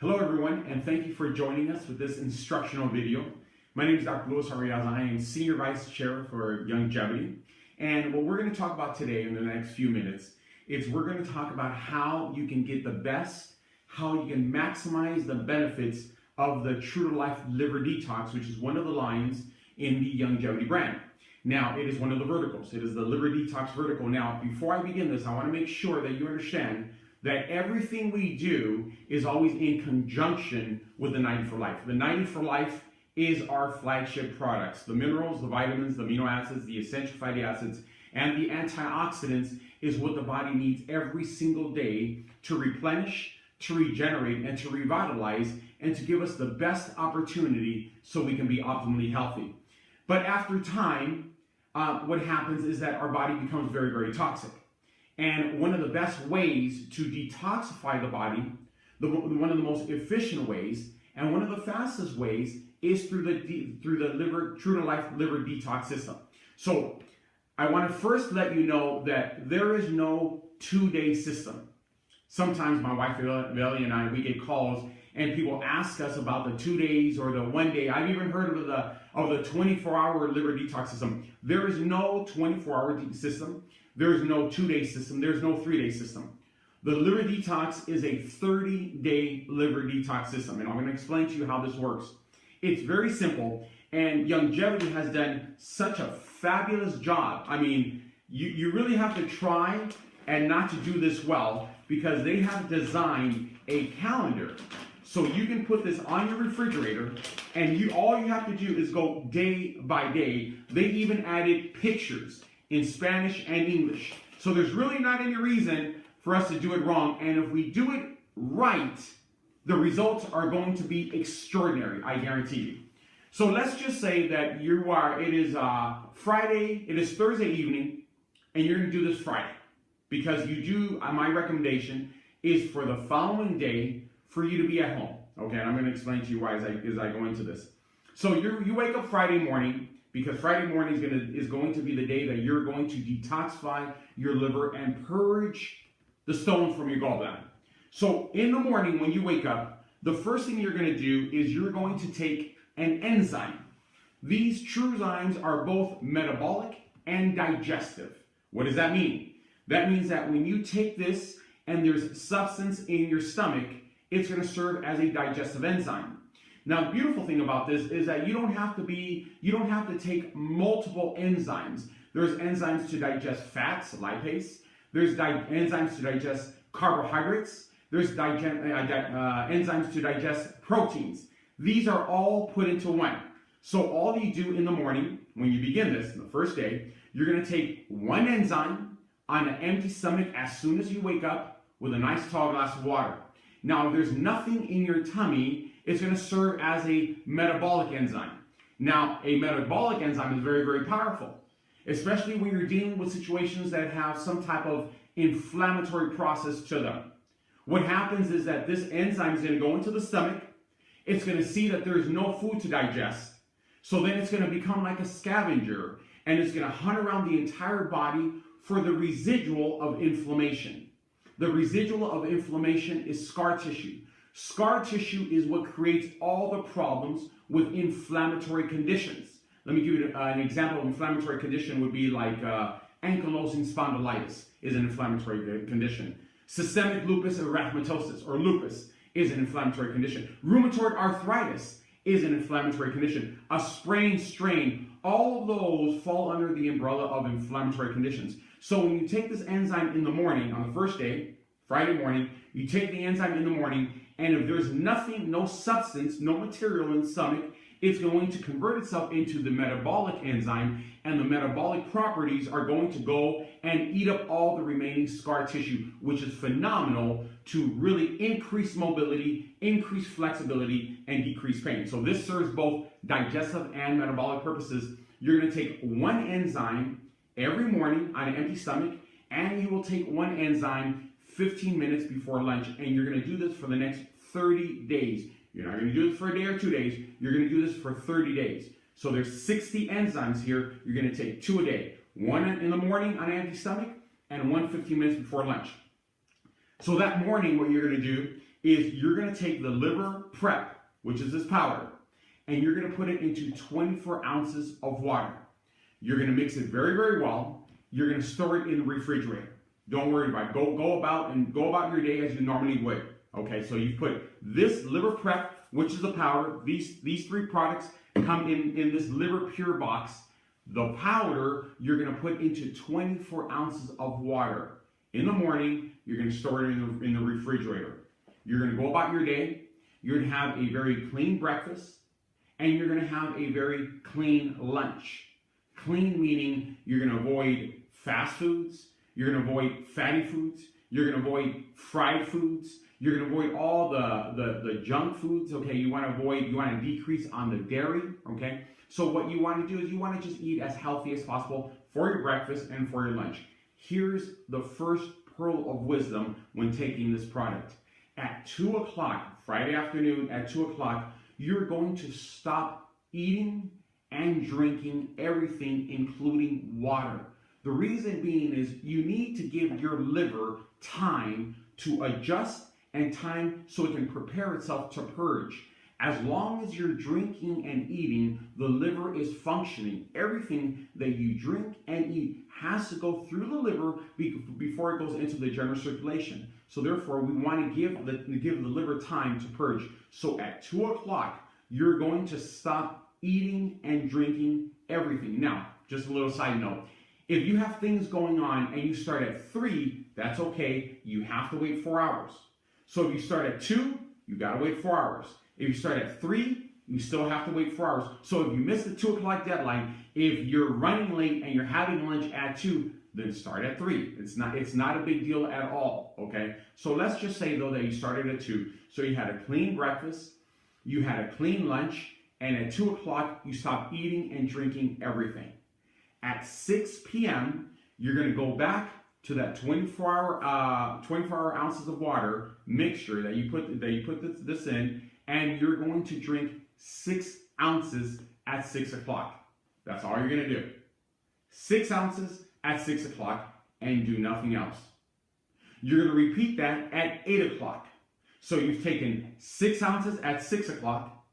Hello everyone, and thank you for joining us with this instructional video. My name is Dr. Louis Arias. I am Senior Vice Chair for Youngevity. And what we're going to talk about today in the next few minutes is we're going to talk about how you can get the best, how you can maximize the benefits of the True2Life Liver Detox, which is one of the lines in the Youngevity brand. Now, it is one of the verticals. It is the Liver Detox vertical. Now, before I begin this, I want to make sure that you understand that everything we do is always in conjunction with the 90 for Life. The 90 for Life is our flagship products. The minerals, the vitamins, the amino acids, the essential fatty acids, and the antioxidants is what the body needs every single day to replenish, to regenerate, and to revitalize, and to give us the best opportunity so we can be optimally healthy. But after time, what happens is that our body becomes very, very toxic. And one of the best ways to detoxify the body, one of the most efficient ways, and one of the fastest ways is through the True2Life Liver Detox system. So I want to first let you know that there is no 2-day system. Sometimes my wife Malina and I, we get calls and people ask us about the 2 days or the 1 day. I've even heard of the 24-hour liver detox system. There is no 24-hour system. There is no 2-day system. There's no 3-day system. The liver detox is a 30-day liver detox system, and I'm going to explain to you how this works. It's very simple, and Youngevity has done such a fabulous job. I mean, you really have to try and not to do this well, because they have designed a calendar. So you can put this on your refrigerator, and all you have to do is go day by day. They even added pictures in Spanish and English. So there's really not any reason for us to do it wrong. And if we do it right, the results are going to be extraordinary, I guarantee you. So let's just say that it is Friday, it is Thursday evening, and you're gonna do this Friday. Because my recommendation is for the following day for you to be at home. Okay, and I'm gonna explain to you why as I go into this. So you wake up Friday morning, because Friday morning is going to be the day that you're going to detoxify your liver and purge the stones from your gallbladder. So in the morning when you wake up, the first thing you're going to do is you're going to take an enzyme. These True2Life are both metabolic and digestive. What does that mean? That means that when you take this and there's substance in your stomach, it's going to serve as a digestive enzyme. Now, the beautiful thing about this is that you don't have to take multiple enzymes. There's enzymes to digest fats, lipase. There's enzymes to digest carbohydrates. There's enzymes to digest proteins. These are all put into one. So all you do in the morning, when you begin this, the first day, you're going to take one enzyme on an empty stomach as soon as you wake up with a nice tall glass of water. Now, if there's nothing in your tummy, it's going to serve as a metabolic enzyme. Now, a metabolic enzyme is very, very powerful, especially when you're dealing with situations that have some type of inflammatory process to them. What happens is that this enzyme is going to go into the stomach. It's going to see that there's no food to digest. So then it's going to become like a scavenger, and it's going to hunt around the entire body for the residual of inflammation. The residual of inflammation is scar tissue. Scar tissue is what creates all the problems with inflammatory conditions. Let me give you an example of inflammatory condition would be like ankylosing spondylitis is an inflammatory condition. Systemic lupus erythematosus, or lupus, is an inflammatory condition. Rheumatoid arthritis is an inflammatory condition. A sprain, strain, all of those fall under the umbrella of inflammatory conditions. So when you take this enzyme in the morning, on the first day, Friday morning, you take the enzyme in the morning, and if there's nothing, no substance, no material in the stomach, it's going to convert itself into the metabolic enzyme, and the metabolic properties are going to go and eat up all the remaining scar tissue, which is phenomenal to really increase mobility, increase flexibility, and decrease pain. So this serves both digestive and metabolic purposes. You're going to take one enzyme every morning on an empty stomach, and you will take one enzyme 15 minutes before lunch, and you're going to do this for the next 30 days. You're not going to do this for a day or 2 days. You're going to do this for 30 days. So there's 60 enzymes here. You're going to take 2 a day. One in the morning on an empty stomach, and one 15 minutes before lunch. So that morning, what you're going to do is you're going to take the liver prep, which is this powder, and you're going to put it into 24 ounces of water. You're going to mix it very, very well. You're going to store it in the refrigerator. Don't worry about it. Go about your day as you normally would. Okay, so you put this liver prep, which is the powder. These three products come in this liver pure box. The powder you're going to put into 24 ounces of water. In the morning, you're going to store it in the refrigerator. You're going to go about your day. You're going to have a very clean breakfast, and you're going to have a very clean lunch. Clean meaning you're going to avoid fast foods. You're going to avoid fatty foods. You're going to avoid fried foods. You're going to avoid all the junk foods. Okay, you want to decrease on the dairy. Okay, so what you want to do is you want to just eat as healthy as possible for your breakfast and for your lunch. Here's the first pearl of wisdom when taking this product. At 2 o'clock, Friday afternoon at 2 o'clock, you're going to stop eating and drinking everything, including water. The reason being is you need to give your liver time to adjust and time so it can prepare itself to purge. As long as you're drinking and eating, the liver is functioning. Everything that you drink and eat has to go through the liver before it goes into the general circulation. So therefore, we want to give the liver time to purge. So at 2 o'clock, you're going to stop eating and drinking everything. Now, just a little side note. If you have things going on and you start at 3, that's okay. You have to wait 4 hours. So if you start at 2, you got to wait 4 hours. If you start at 3, you still have to wait 4 hours. So if you miss the 2 o'clock deadline, if you're running late and you're having lunch at 2, then start at 3. It's not a big deal at all, okay? So let's just say, though, that you started at 2. So you had a clean breakfast, you had a clean lunch, and at 2 o'clock, you stopped eating and drinking everything. At 6 p.m., you're going to go back to that 24 ounces of water mixture that you put this in, and you're going to drink 6 ounces at 6 o'clock. That's all you're going to do. 6 ounces at 6 o'clock and do nothing else. You're going to repeat that at 8 o'clock. So you've taken 6 ounces at 6 o'clock.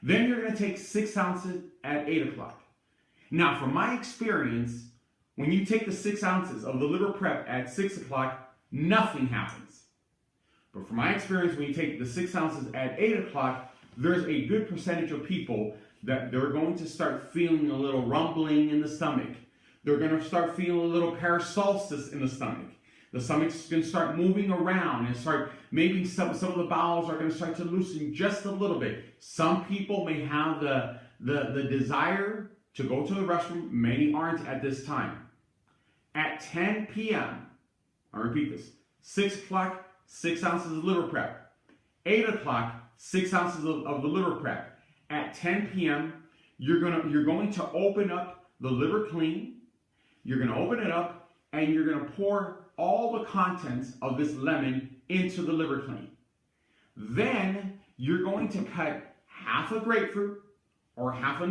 Then you're going to take 6 ounces at 8 o'clock. Now, from my experience, when you take the 6 ounces of the liver prep at 6 o'clock, nothing happens. But from my experience, when you take the 6 ounces at 8 o'clock, there's a good percentage of people that they're going to start feeling a little rumbling in the stomach. They're going to start feeling a little peristalsis in the stomach. The stomach's going to start moving around and maybe some of the bowels are going to start to loosen just a little bit. Some people may have the desire to go to the restroom. Many aren't at this time. At 10 p.m., I repeat this, 6 o'clock, 6 ounces of liver prep. 8 o'clock, 6 ounces of the liver prep. At 10 p.m., you're going to open up the liver clean. You're going to open it up, and you're going to pour all the contents of this lemon into the liver clean. Then you're going to cut half a grapefruit or half a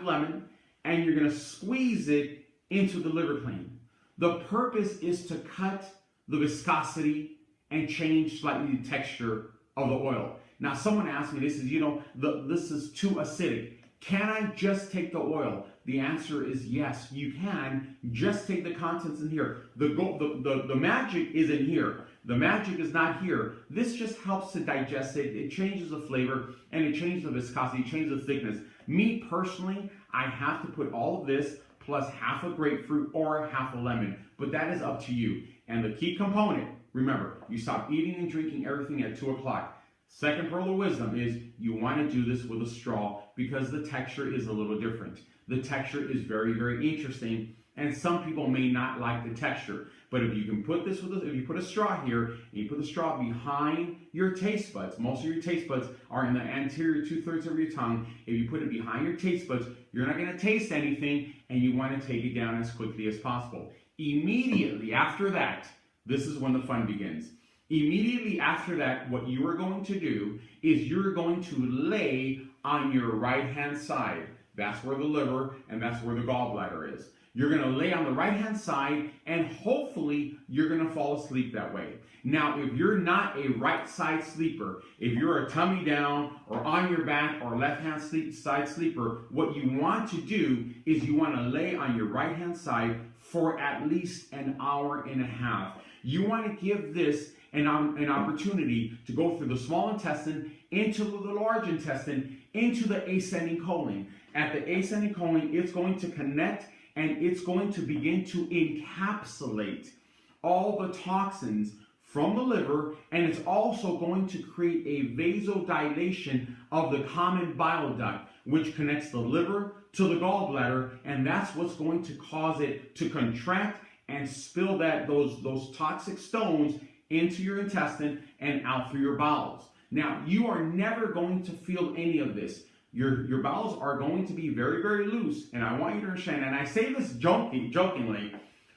lemon, and you're going to squeeze it into the liver clean. The purpose is to cut the viscosity and change slightly the texture of the oil. Now, someone asked me, this is too acidic. Can I just take the oil? The answer is yes, you can. Just take the contents in here. The magic is in here. The magic is not here. This just helps to digest it. It changes the flavor, and it changes the viscosity, it changes the thickness. Me personally, I have to put all of this plus half a grapefruit or half a lemon, but that is up to you. And the key component, remember, you stop eating and drinking everything at 2 o'clock. Second pearl of wisdom is you want to do this with a straw because the texture is a little different. The texture is very, very interesting, and some people may not like the texture. But if you can put this if you put a straw here and you put the straw behind your taste buds, most of your taste buds are in the anterior 2/3 of your tongue. If you put it behind your taste buds, you're not going to taste anything, and you want to take it down as quickly as possible. Immediately after that, this is when the fun begins. Immediately after that, what you are going to do is you're going to lay on your right-hand side. That's where the liver and that's where the gallbladder is. You're going to lay on the right-hand side, and hopefully you're going to fall asleep that way. Now, if you're not a right side sleeper, if you're a tummy down or on your back or left-hand side sleeper, what you want to do is you want to lay on your right-hand side for at least an hour and a half. You want to give this an opportunity to go through the small intestine, into the large intestine, into the ascending colon. At the ascending colon, it's going to connect and it's going to begin to encapsulate all the toxins from the liver, and it's also going to create a vasodilation of the common bile duct, which connects the liver to the gallbladder, and that's what's going to cause it to contract and spill those toxic stones into your intestine and out through your bowels. Now, you are never going to feel any of this. Your bowels are going to be very, very loose, and I want you to understand, and I say this jokingly,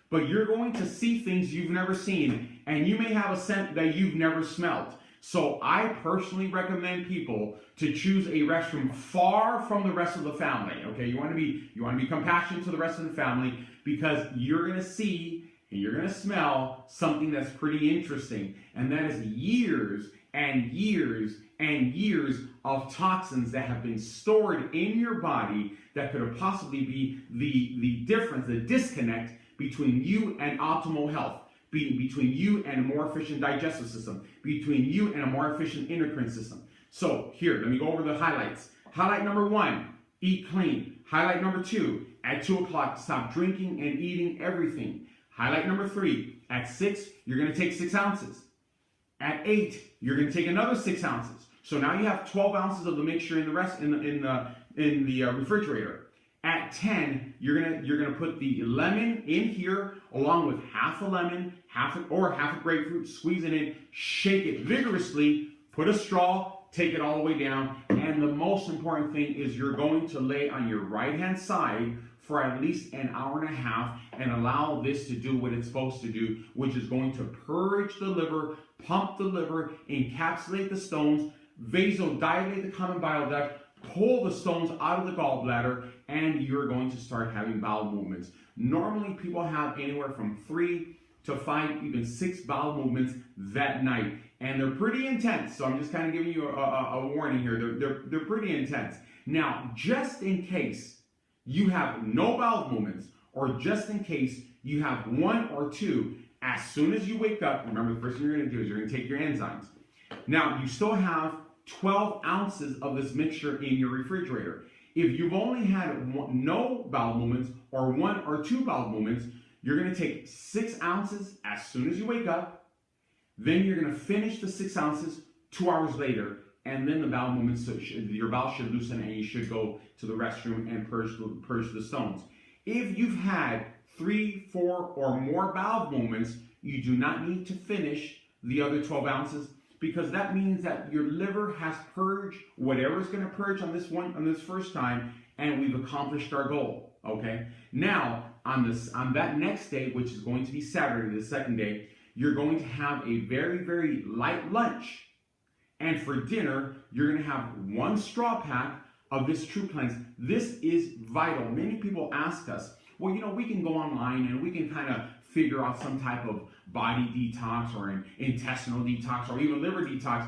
but you're going to see things you've never seen, and you may have a scent that you've never smelled. So I personally recommend people to choose a restroom far from the rest of the family. Okay, you want to be compassionate to the rest of the family, because you're going to see and you're going to smell something that's pretty interesting, and that is years and years and years of toxins that have been stored in your body that could have possibly be the difference, the disconnect between you and optimal health, between you and a more efficient digestive system, between you and a more efficient endocrine system. So here, let me go over the highlights. Highlight number 1, eat clean. Highlight number 2, at 2 o'clock, stop drinking and eating everything. Highlight number 3, at 6, you're going to take 6 ounces. At 8, you're going to take another 6 ounces. So now you have 12 ounces of the mixture in the refrigerator. At 10, you're gonna put the lemon in here along with half a lemon, half a grapefruit. Squeeze it in, shake it vigorously, put a straw, take it all the way down. And the most important thing is you're going to lay on your right-hand side for at least an hour and a half and allow this to do what it's supposed to do, which is going to purge the liver, pump the liver, encapsulate the stones, vasodilate the common bile duct, pull the stones out of the gallbladder, and you're going to start having bowel movements. Normally, people have anywhere from 3 to 5, even 6 bowel movements that night, and they're pretty intense. So I'm just kind of giving you a warning here. They're pretty intense. Now, just in case you have no bowel movements, or just in case you have 1 or 2, as soon as you wake up, remember the first thing you're going to do is you're going to take your enzymes. Now, you still have 12 ounces of this mixture in your refrigerator. If you've only had no bowel movements or 1 or 2 bowel movements, you're going to take 6 ounces as soon as you wake up. Then you're going to finish the 6 ounces 2 hours later, and then the bowel movements, your bowel should loosen and you should go to the restroom and purge the stones. If you've had 3, 4, or more bowel movements, you do not need to finish the other 12 ounces, because that means that your liver has purged whatever is going to purge on this first time, and we've accomplished our goal. Okay. Now on that next day, which is going to be Saturday, the second day, you're going to have a very, very light lunch, and for dinner you're going to have 1 straw pack of this True Cleanse. This is vital. Many people ask us, well, we can go online and we can kind of figure out some type of body detox or an intestinal detox or even liver detox.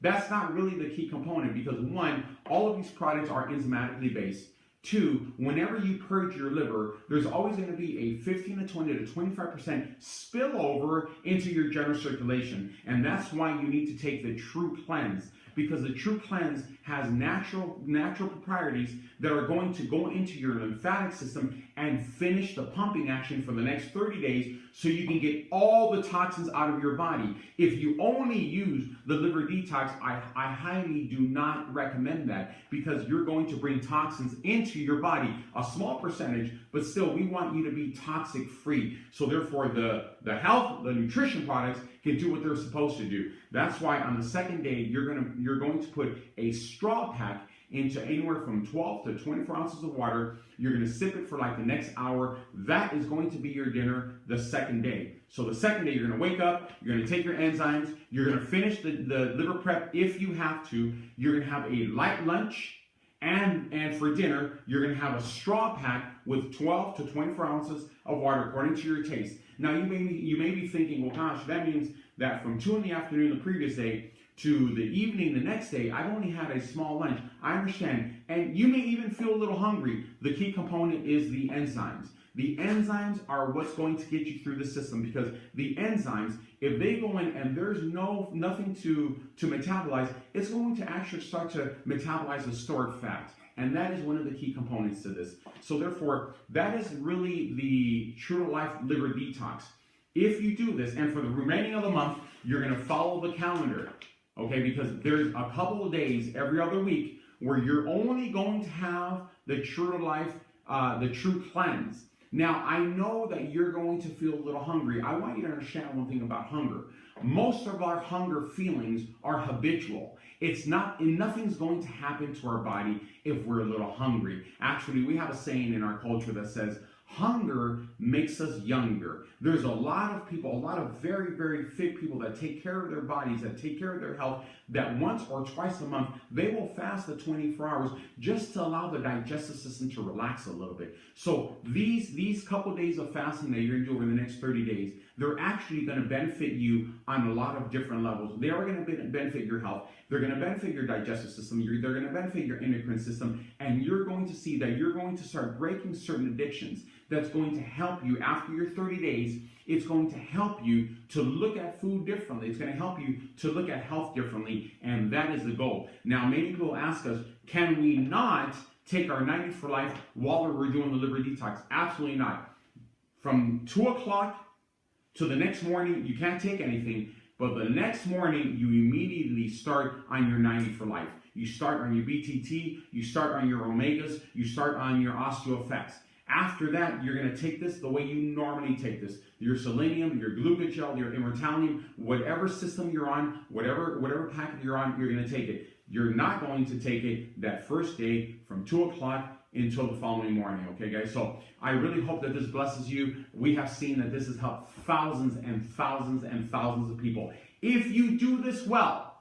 That's not really the key component, because 1, all of these products are enzymatically based. 2, whenever you purge your liver, there's always going to be a 15 to 20 to 25% spillover into your general circulation. And that's why you need to take the True Cleanse, because the True Cleanse has natural properties that are going to go into your lymphatic system and finish the pumping action for the next 30 days, so you can get all the toxins out of your body. If you only use the liver detox, I highly do not recommend that, because you're going to bring toxins into your body, a small percentage, but still we want you to be toxic free. So therefore the health, the nutrition products can do what they're supposed to do. That's why on the second day, you're going to put a straw pack into anywhere from 12 to 24 ounces of water. You're going to sip it for like the next hour. That is going to be your dinner the second day. So the second day, you're going to wake up, you're going to take your enzymes, you're going to finish the liver prep if you have to, you're going to have a light lunch, And for dinner, you're going to have a straw pack with 12 to 24 ounces of water according to your taste. Now, you may be thinking, well, gosh, that means that from 2 in the afternoon the previous day to the evening the next day, I've only had a small lunch. I understand. And you may even feel a little hungry. The key component is the enzymes. The enzymes are what's going to get you through the system, because the enzymes, if they go in and there's nothing to metabolize, it's going to actually start to metabolize the stored fat. And that is one of the key components to this. So therefore, that is really the True2Life liver detox. If you do this, and for the remaining of the month, you're going to follow the calendar, okay? Because there's a couple of days every other week where you're only going to have the True2Life, the True Cleanse. Now, I know that you're going to feel a little hungry. I want you to understand one thing about hunger. Most of our hunger feelings are habitual. Nothing's going to happen to our body if we're a little hungry. Actually, we have a saying in our culture that says, hunger makes us younger. There's a lot of people, a lot of very, very fit people that take care of their bodies, that take care of their health, that once or twice a month, they will fast the 24 hours just to allow the digestive system to relax a little bit. So these couple days of fasting that you're going to do over the next 30 days, they're actually going to benefit you on a lot of different levels. They are going to benefit your health. They're going to benefit your digestive system. They're going to benefit your endocrine system. And you're going to see that you're going to start breaking certain addictions. That's going to help you after your 30 days. It's going to help you to look at food differently. It's going to help you to look at health differently. And that is the goal. Now, many people ask us, can we not take our 90 for life while we're doing the liver detox? Absolutely not. From 2 o'clock to the next morning, you can't take anything. But the next morning, you immediately start on your 90 for life. You start on your BTT. You start on your omegas. You start on your OsteoFX. After that, you're going to take this the way you normally take this. Your selenium, your glucogel, your immortalium, whatever system you're on, whatever packet you're on, you're going to take it. You're not going to take it that first day from 2 o'clock until the following morning, okay, guys? So I really hope that this blesses you. We have seen that this has helped thousands and thousands and thousands of people. If you do this well,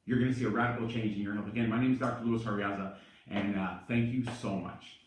you're going to see a radical change in your health. Again, my name is Dr. Luis Arriaza, and thank you so much.